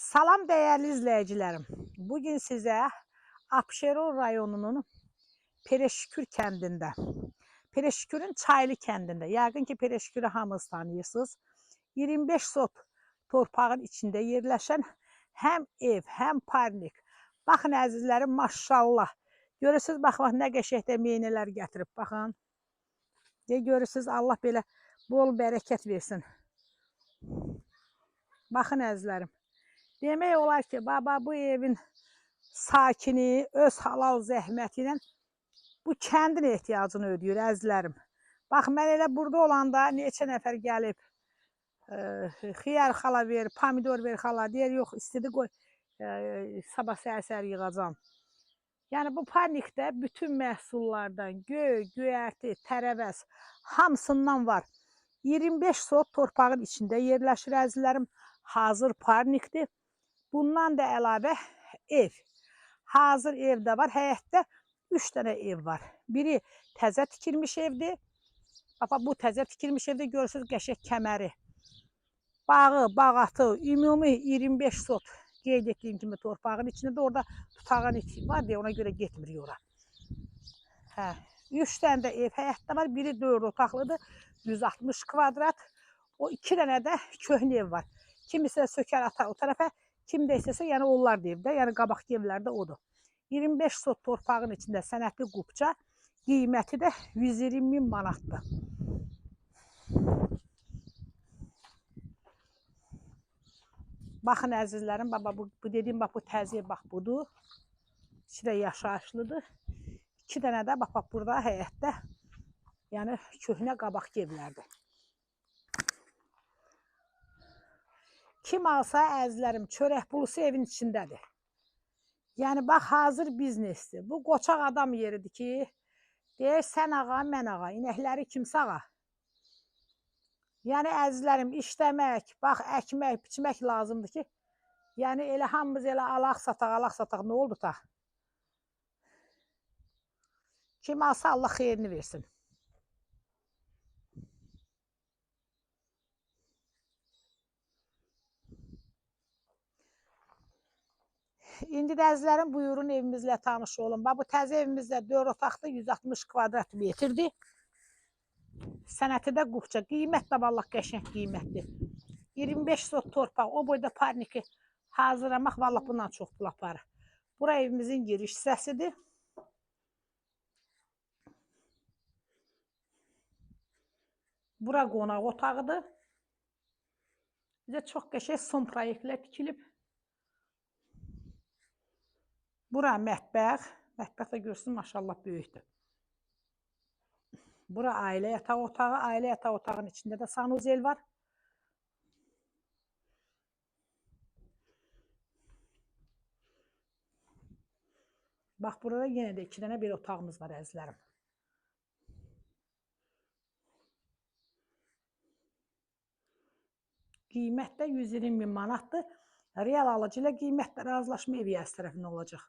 Salam değerli izleyicilerim. Bugün size Abşeron rayonunun Pereşkür kəndində, Pereşkürün Çaylı kəndində, yəqin ki Pereşkürü hamınız tanıyırsınız. 25 sot torpağın içində yerləşən həm ev, həm parnik. Baxın əzizlərim, maşallah. Görürsünüz, baxın nə qəşəngdə meynələr gətirib, baxın. Görürsünüz, Allah belə bol bərəkət versin. Baxın əzizlərim. Demək olar ki, baba bu evin sakini öz halal zəhməti ilə bu kəndin ehtiyacını ödəyir əzizlərim. Bax, mən elə burada olanda neçə nəfər gəlib, xiyar xala ver, pomidor ver xala, deyir, yox, istedi qoy, sabah səhər yığacam. Yəni, bu parnikdə bütün məhsullardan, göyərti, tərəvəz, hamısından var. 25 sot torpağın içində yerləşir əzizlərim, hazır parnikdir. Bundan da əlavə ev. Hazır evdə var. Həyətdə 3 dənə ev var. Biri təzə tikilmiş evdir. Bax, bu təzə tikilmiş evdə görürsünüz qəşəng kəməri. Bağı, bağatı, ümumi 25 sot qeyd etdiyim kimi torpağın içində. Orada tutağın içi var deyə ona görə getmirik ora. 3 dənə də ev həyətdə var. Biri 4 otaqlıdır. 160 kvadrat. O 2 dənə də köhnə ev var. Kimisi sökər atar o tərəfə. Kim də istəsə, yəni onlar deyib də, yəni qabaqki evlərdə odur. 25 sot torpağın içində sənətli qubça, qiyməti də 120 min manatdır. Baxın əzizlərim, baba, bu dediyim, bax, bu təzə ev, bax, budur. İçi də yaşayışlıdır. 2 dənə də, bax, burada həyətdə, yəni köhnə qabaqki evlərdir. Kim alsa əzizlərim, çörək pulusu evin içindədir. Yəni, bax, hazır biznesdir. Bu, qoçaq adam yeridir ki, deyir, sən ağa, mən ağa, inəkləri kimsə ağa. Yəni, əzizlərim, işləmək, bax, əkmək, biçmək lazımdır ki, yəni, elə hamımız elə alaq sataq, nə oldu da? Kim alsa, Allah xeyrini versin. İndi də əzizlərim, buyurun evimizlə tanış olun. Bu təzə evimizdə 4 otaqda 160 kvadrat metrdir. Sənəti də qubça. Qiymət də vallah qəşəng qiymətdir. 25 sot torpaq, o boyda parniki hazırlamaq vallah bundan çox pul aparır. Bura evimizin giriş hissəsidir. Bura qonaq otağıdır. Bizə çox qəşəng son proyektlər tikilib. Bura mətbəx. Mətbəx də görsün, maşallah böyükdür. Bura ailə yataq otağı. Ailə yataq otağının içində də sanuzel var. Bax, burada yenə də 2 dənə bir otağımız var əzizlərim. Qiymət də 120 min manatdır. Real alıcı ilə qiymətlə razılaşma ev yəsi tərəfindən olacaq.